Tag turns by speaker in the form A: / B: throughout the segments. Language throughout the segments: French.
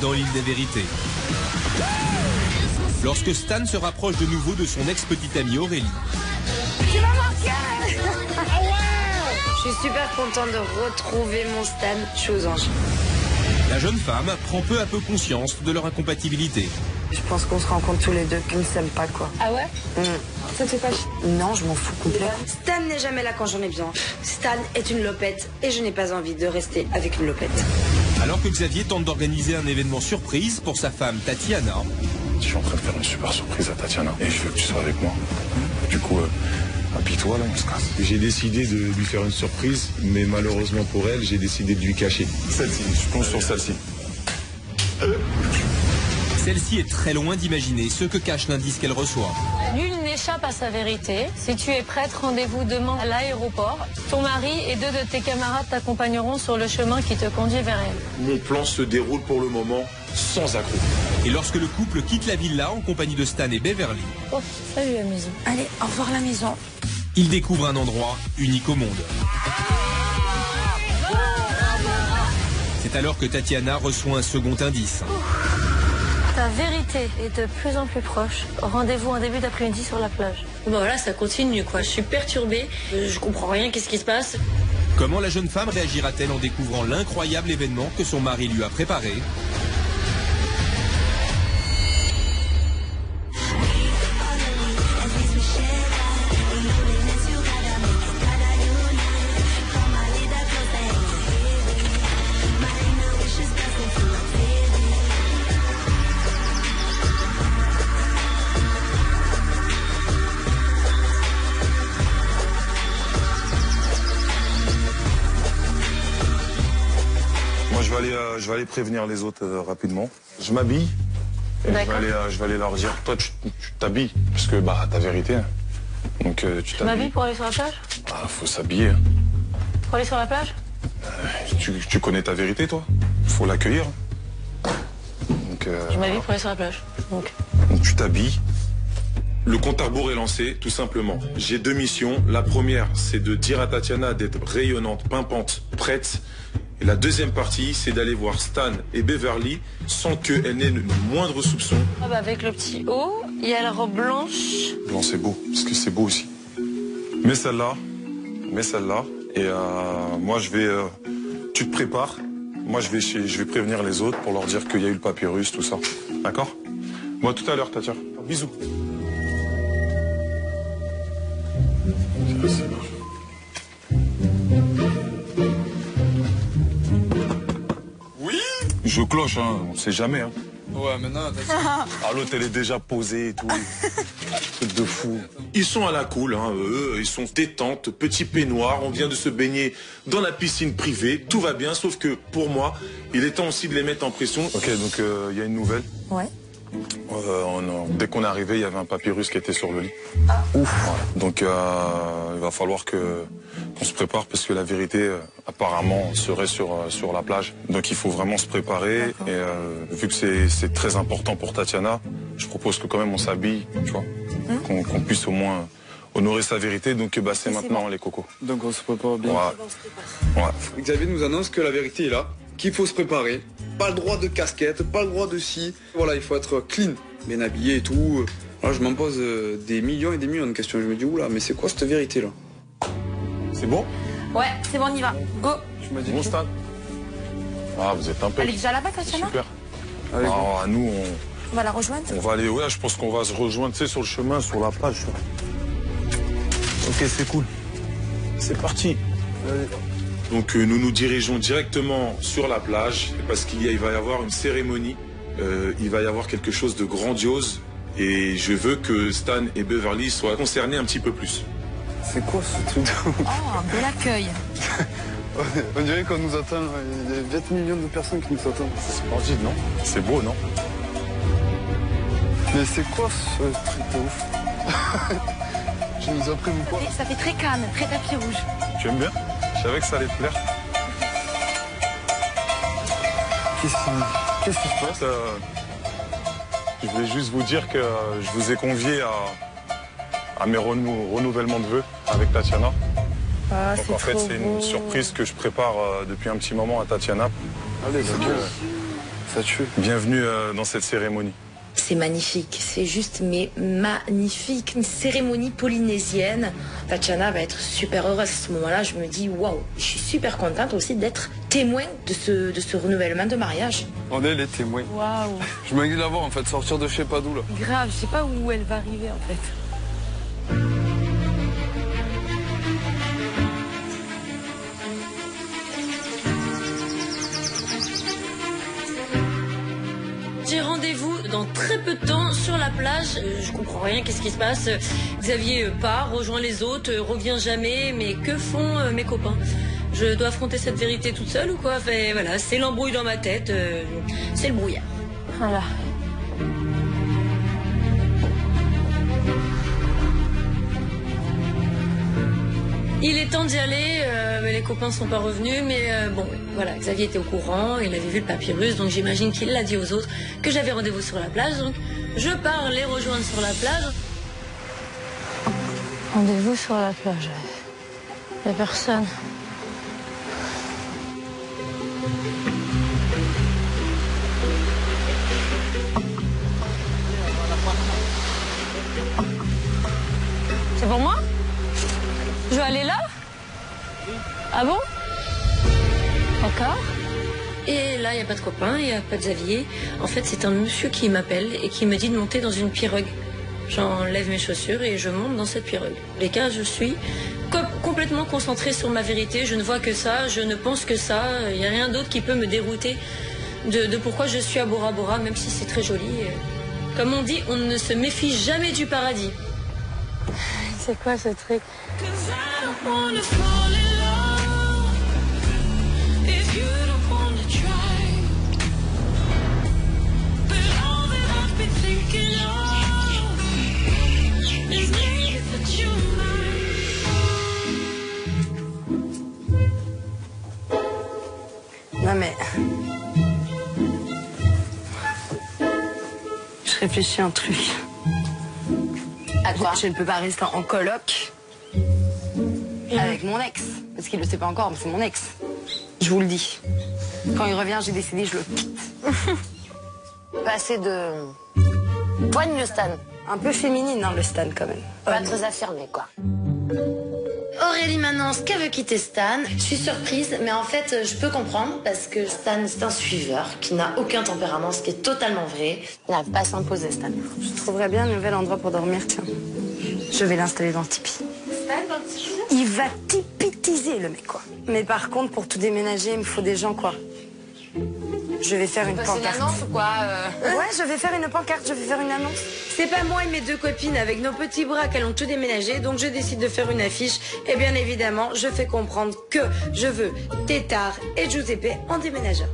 A: dans l'île des vérités. Lorsque Stan se rapproche de nouveau de son ex-petite amie Aurélie.
B: Tu vas marquer. Je suis super contente de retrouver mon Stan. Je suis aux anges.
A: La jeune femme prend peu à peu conscience de leur incompatibilité.
B: Je pense qu'on se rend compte tous les deux qu'on ne s'aime pas, quoi.
C: Ah ouais? Ça te fait pas chier?
B: Non, je m'en fous complètement. Stan n'est jamais là quand j'en ai besoin. Stan est une lopette et je n'ai pas envie de rester avec une lopette.
A: Alors que Xavier tente d'organiser un événement surprise pour sa femme Tatiana.
D: Je suis en train de faire une super surprise à Tatiana et je veux que tu sois avec moi. Du coup, habille-toi là, on se casse.
E: J'ai décidé de lui faire une surprise, mais malheureusement pour elle, j'ai décidé de lui cacher.
D: Celle-ci, je plonge sur celle-ci.
A: Celle-ci est très loin d'imaginer ce que cache l'indice qu'elle reçoit.
C: Nul n'échappe à sa vérité. Si tu es prête, rendez-vous demain à l'aéroport. Ton mari et 2 de tes camarades t'accompagneront sur le chemin qui te conduit vers elle.
D: Mon plan se déroule pour le moment sans accroc.
A: Et lorsque le couple quitte la villa en compagnie de Stan et Beverly,
C: Oh, salut la maison.
B: Allez, au revoir la maison.
A: ils découvrent un endroit unique au monde. C'est alors que Tatiana reçoit un second indice.
C: Ta vérité est de plus en plus proche. Rendez-vous en début d'après-midi sur la plage. Bon, voilà, ça continue, quoi. Je suis perturbée. Je comprends rien. Qu'est-ce qui se passe?
A: Comment la jeune femme réagira-t-elle en découvrant l'incroyable événement que son mari lui a préparé?
D: Je vais aller prévenir les autres rapidement. Je m'habille et je vais aller leur dire, toi tu t'habilles, parce que ta vérité. Hein. Donc tu
C: Tu m'habilles
D: t'habilles.
C: pour aller sur la plage?
D: Faut s'habiller. Hein.
C: Pour aller sur la plage?
D: Tu connais ta vérité toi. Faut l'accueillir. Donc
C: Je m'habille pour aller sur la plage. Donc
D: tu t'habilles. Le compte à rebours est lancé, tout simplement. J'ai 2 missions. La première, c'est de dire à Tatiana d'être rayonnante, pimpante, prête. Et la deuxième partie, c'est d'aller voir Stan et Beverly sans qu'elle n'ait le moindre soupçon.
C: avec le petit haut, il y a la robe blanche.
D: Blanc, c'est beau, parce que c'est beau aussi. Mets celle-là. Et moi, je vais... tu te prépares. Moi, je vais prévenir les autres pour leur dire qu'il y a eu le papyrus, tout ça. D'accord? Moi, tout à l'heure, Tatia. Bisous. Oui. Je cloche, hein. On sait jamais. Hein.
F: Ouais, mais non,
D: L'autre, elle est déjà posée et tout. Truc de fou. Ils sont à la cool, hein, eux. Ils sont détentes, petit peignoir. On vient de se baigner dans la piscine privée. Tout va bien, sauf que pour moi, il est temps aussi de les mettre en pression. Ok, donc il y a une nouvelle.
C: Ouais.
D: Dès qu'on est arrivé, il y avait un papyrus qui était sur le lit. Ouf. Donc il va falloir qu'on se prépare parce que la vérité apparemment serait sur la plage. Donc il faut vraiment se préparer. Et vu que c'est très important pour Tatiana, je propose que quand même on s'habille, tu vois, qu'on puisse au moins honorer sa vérité. Donc c'est maintenant les cocos.
F: Donc on se prépare bien.
D: Ouais.
F: Xavier nous annonce que la vérité est là, qu'il faut se préparer. Pas le droit de casquette, pas le droit de ci. Voilà, il faut être clean, bien habillé et tout. Là, je m'en pose des millions et des millions de questions. Je me dis, oula, mais c'est quoi cette vérité-là?
D: C'est bon?
C: Ouais, c'est bon, on y va. Go.
F: Je me dis,
D: Bon stade. Vous êtes un peu.
C: Elle est déjà là-bas, Tatiana?
D: Super.
F: allez, go.
D: Nous,
C: On va la rejoindre?
D: on va aller, ouais, je pense qu'on va se rejoindre, tu sais, sur le chemin, sur la plage. Tu vois. Ok, c'est cool. C'est parti.
F: Allez.
D: Donc nous nous dirigeons directement sur la plage parce qu'il va y avoir une cérémonie, il va y avoir quelque chose de grandiose et je veux que Stan et Beverly soient concernés un petit peu plus.
F: C'est quoi ce truc de...
C: Oh, un bel accueil.
F: On dirait qu'on nous attend, il y a 20 millions de personnes qui nous attendent.
D: C'est splendide, non? C'est beau, non?
F: Mais c'est quoi ce truc de ouf? Tu nous as prévu quoi?
C: Ça fait très Cannes, très tapis rouge.
D: Tu aimes bien? Je savais que ça allait te plaire.
F: Qu'est-ce qui se passe?
D: Je voulais juste vous dire que je vous ai convié à mes renouvellements de vœux avec Tatiana.
C: Ah,
D: Donc en fait, c'est une surprise que je prépare depuis un petit moment à Tatiana.
F: Allez,
D: Donc,
F: Ça tue.
D: Bienvenue dans cette cérémonie.
G: C'est magnifique, c'est juste mais magnifique, une cérémonie polynésienne. Tatiana va être super heureuse à ce moment-là. Je me dis waouh, je suis super contente aussi d'être témoin de ce renouvellement de mariage.
F: On est les témoins.
C: Waouh.
F: Je m'inquiète de la voir en fait, sortir de je sais pas d'où là.
C: Grave, je sais pas où elle va arriver en fait. J'ai rendez-vous dans très peu de temps sur la plage. Je comprends rien, qu'est-ce qui se passe? Xavier part, rejoint les autres, revient jamais. Mais que font mes copains? Je dois affronter cette vérité toute seule ou quoi? Enfin, voilà, c'est l'embrouille dans ma tête. C'est le brouillard. Voilà. Il est temps d'y aller, mais les copains sont pas revenus, mais bon, voilà, Xavier était au courant, il avait vu le papyrus, donc j'imagine qu'il l'a dit aux autres que j'avais rendez-vous sur la plage, donc je pars les rejoindre sur la plage. Rendez-vous sur la plage, il n'y a personne. C'est pour moi? Je dois aller là? Ah bon? D'accord. Et là, il n'y a pas de copain, il n'y a pas de Xavier. En fait, c'est un monsieur qui m'appelle et qui me dit de monter dans une pirogue. J'enlève mes chaussures et je monte dans cette pirogue. Les cas, je suis complètement concentrée sur ma vérité. Je ne vois que ça, je ne pense que ça. Il n'y a rien d'autre qui peut me dérouter de pourquoi je suis à Bora Bora, même si c'est très joli. Comme on dit, on ne se méfie jamais du paradis. C'est quoi ce truc?
G: Non mais... Je réfléchis à un truc. À quoi? Je ne peux pas rester en coloc avec mon ex. Parce qu'il ne le sait pas encore, mais c'est mon ex. Je vous le dis. Quand il revient, j'ai décidé, je le quitte.
B: Passer de... Poigne le Stan.
G: Un peu féminine, hein, le Stan, quand même.
B: Pas très affirmé, quoi.
G: Aurélie m'annonce qu'elle veut quitter Stan. Je suis surprise, mais en fait, je peux comprendre parce que Stan, c'est un suiveur qui n'a aucun tempérament, ce qui est totalement vrai.
B: Il n'arrive pas à s'imposer, Stan.
G: Je trouverais bien un nouvel endroit pour dormir, tiens. Je vais l'installer dans le tipi. Il va tipitiser, le mec, quoi. Mais par contre, pour tout déménager, il me faut des gens, quoi. Je vais faire une pancarte.
B: C'est une annonce ou quoi
G: Ouais, je vais faire une pancarte, je vais faire une annonce. C'est pas moi et mes deux copines avec nos petits bras qu'elles ont tout déménagé, donc je décide de faire une affiche. Et bien évidemment, je fais comprendre que je veux Tétard et Giuseppe en déménageur.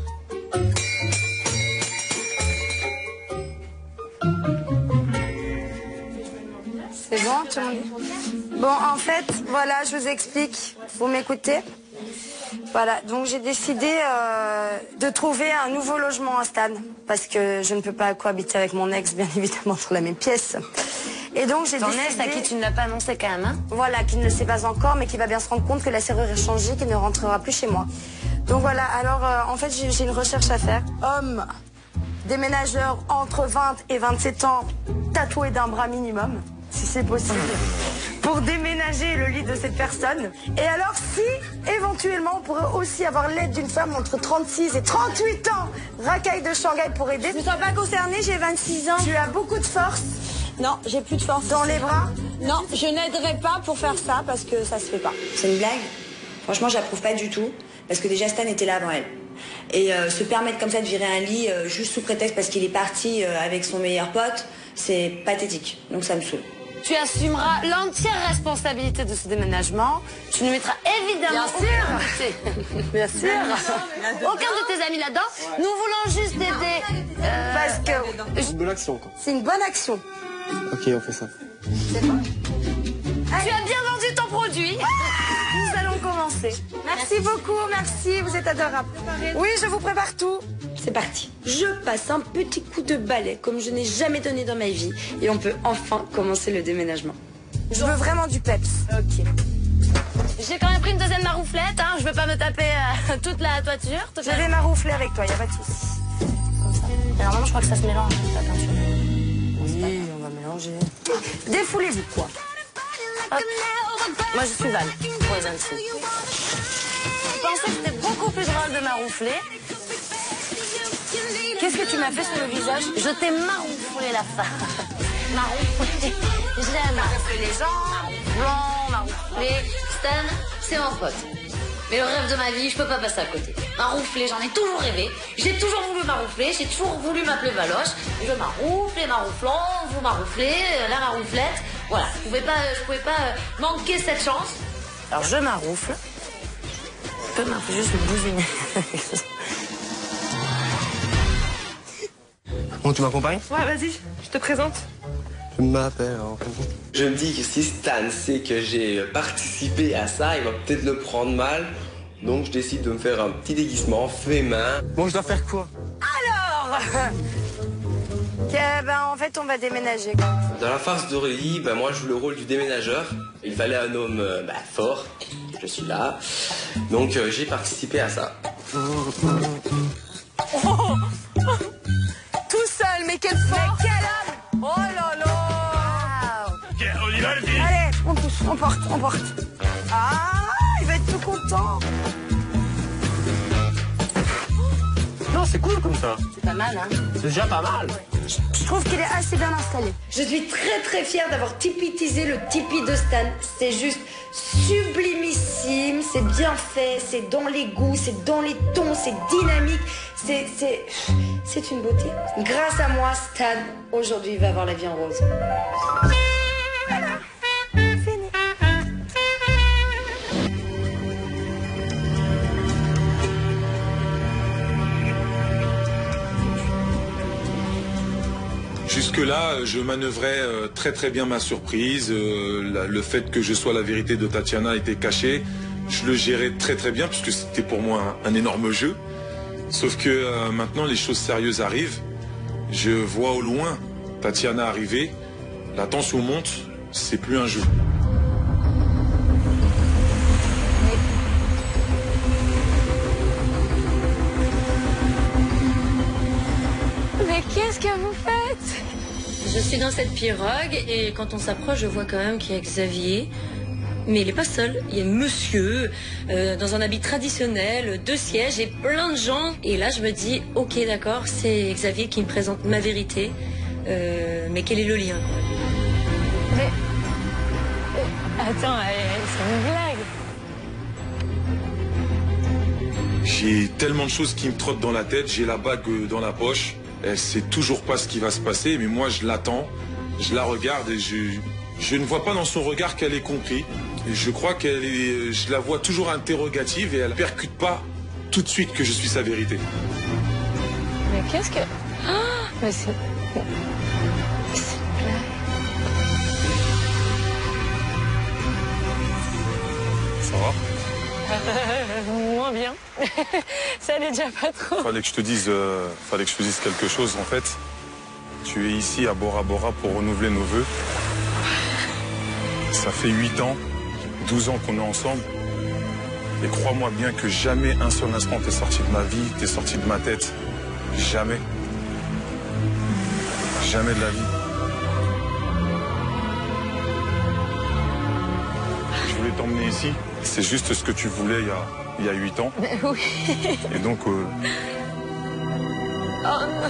G: C'est bon, tout le monde? Bon, en fait, voilà, je vous explique. Vous m'écoutez? Voilà, donc j'ai décidé de trouver un nouveau logement à Stan parce que je ne peux pas cohabiter avec mon ex, bien évidemment, dans la même pièce. Et donc j'ai décidé...
B: Ton ex à qui tu ne l'as pas annoncé quand même, hein?
G: Voilà, qui ne le sait pas encore, mais qui va bien se rendre compte que la serrure est changée, qu'il ne rentrera plus chez moi. Donc voilà, alors en fait j'ai une recherche à faire. Homme, déménageur entre 20 et 27 ans, tatoué d'un bras minimum, si c'est possible, pour déménager le lit de cette personne. Et alors si, éventuellement, on pourrait aussi avoir l'aide d'une femme entre 36 et 38 ans, racaille de Shanghai pour aider. Je ne suis pas concernée, j'ai 26 ans. Tu as beaucoup de force?
H: Non, j'ai plus de force.
G: Dans les bras?
H: Non, je n'aiderai pas pour faire ça parce que ça se fait pas.
I: C'est une blague? Franchement, j'approuve pas du tout. Parce que déjà, Stan était là avant elle. Et se permettre comme ça de virer un lit juste sous prétexte parce qu'il est parti avec son meilleur pote, c'est pathétique. Donc ça me saoule.
B: Tu assumeras l'entière responsabilité de ce déménagement. Tu ne mettras évidemment
G: Bien sûr.
B: aucun de tes amis là-dedans. Nous voulons juste t'aider.
G: Parce que
F: C'est une bonne action, quoi.
G: c'est une bonne action.
F: Ok, on fait ça.
B: Tu as bien vendu ton produit.
G: Nous allons commencer. Merci beaucoup, merci, vous êtes adorables. Oui, je vous prépare tout. C'est parti. Je passe un petit coup de balai comme je n'ai jamais donné dans ma vie et on peut enfin commencer le déménagement. Je veux vraiment du peps. Ok.
B: J'ai quand même pris une deuxième marouflette, hein. Je veux pas me taper toute la toiture.
G: Je vais maroufler avec toi, y a pas de souci. Comme
H: je crois que ça se mélange, la peinture.
G: Oui, on va mélanger. Défoulez-vous, quoi.
H: Hop. Moi, je suis Val, pour les intimes.
G: Je pensais que c'était beaucoup plus drôle de maroufler. Qu'est-ce que tu m'as fait sur le visage?
H: Je t'ai marouflé la face. Marouflé. J'aime maroufler les gens, blanc, maroufler. Stan, c'est mon pote. Mais le rêve de ma vie, je peux pas passer à côté. Maroufler, j'en ai toujours rêvé. J'ai toujours voulu maroufler, j'ai toujours voulu m'appeler Valoche. Je maroufle, les marouflants, vous marouflez, la marouflette. Voilà, je pouvais pas manquer cette chance.
G: Alors, je maroufle.
H: Je peux m'appeler juste me bousiner.
J: Bon, tu m'accompagnes?
K: Ouais, vas-y, je te présente.
J: Je m'appelle.
L: Je me dis que si Stan sait que j'ai participé à ça, il va peut-être le prendre mal. Donc je décide de me faire un petit déguisement fait main.
J: Bon, je dois faire quoi?
G: Alors en fait, on va déménager.
L: Dans la farce d'Aurélie, moi je joue le rôle du déménageur. Il fallait un homme fort. Je suis là. Donc j'ai participé à ça.
G: Oh tout seul, mais quelle force! Mais quel homme! Oh là là!
M: On y va, le fils!
G: Allez, on pousse, on porte. Ah, il va être tout content.
J: Non, c'est cool comme ça.
G: C'est pas mal, hein?
J: C'est déjà pas mal.
G: Je trouve qu'il est assez bien installé.
I: Je suis très très fière d'avoir tipitisé le Tipeee de Stan. C'est juste sublimissime, c'est bien fait, c'est dans les goûts, c'est dans les tons, c'est dynamique, c'est une beauté. Grâce à moi, Stan, aujourd'hui, il va avoir la vie en rose.
G: Fini.
D: Jusque-là, je manœuvrais très très bien ma surprise. Le fait que je sois la vérité de Tatiana était caché. Je le gérais très très bien puisque c'était pour moi un énorme jeu. Sauf que maintenant les choses sérieuses arrivent. Je vois au loin Tatiana arriver. La tension monte, c'est plus un jeu.
C: Mais qu'est-ce que vous faites?
H: Je suis dans cette pirogue et quand on s'approche, je vois quand même qu'il y a Xavier. Mais il n'est pas seul. Il y a monsieur dans un habit traditionnel, 2 sièges et plein de gens. Et là, je me dis, ok, d'accord, c'est Xavier qui me présente ma vérité. Mais quel est le lien?
C: Mais... Attends, c'est une blague.
D: J'ai tellement de choses qui me trottent dans la tête. J'ai la bague dans la poche. Elle sait toujours pas ce qui va se passer, mais moi je l'attends, je la regarde et je ne vois pas dans son regard qu'elle est compris. Et je crois je la vois toujours interrogative et elle percute pas tout de suite que je suis sa vérité.
C: Mais qu'est-ce que... Oh, mais c'est... C'est une blague.
D: Ça va?
C: Moins bien. Ça allait déjà pas trop.
D: Fallait que je te dise quelque chose en fait. Tu es ici à Bora Bora pour renouveler nos vœux. Ça fait 8 ans, 12 ans qu'on est ensemble. Et crois-moi bien que jamais un seul instant t'es sorti de ma vie, t'es sorti de ma tête. Jamais. Jamais de la vie. Je voulais t'emmener ici. C'est juste ce que tu voulais il y a 8 ans.
C: Oui.
D: Et donc...
C: Oh non.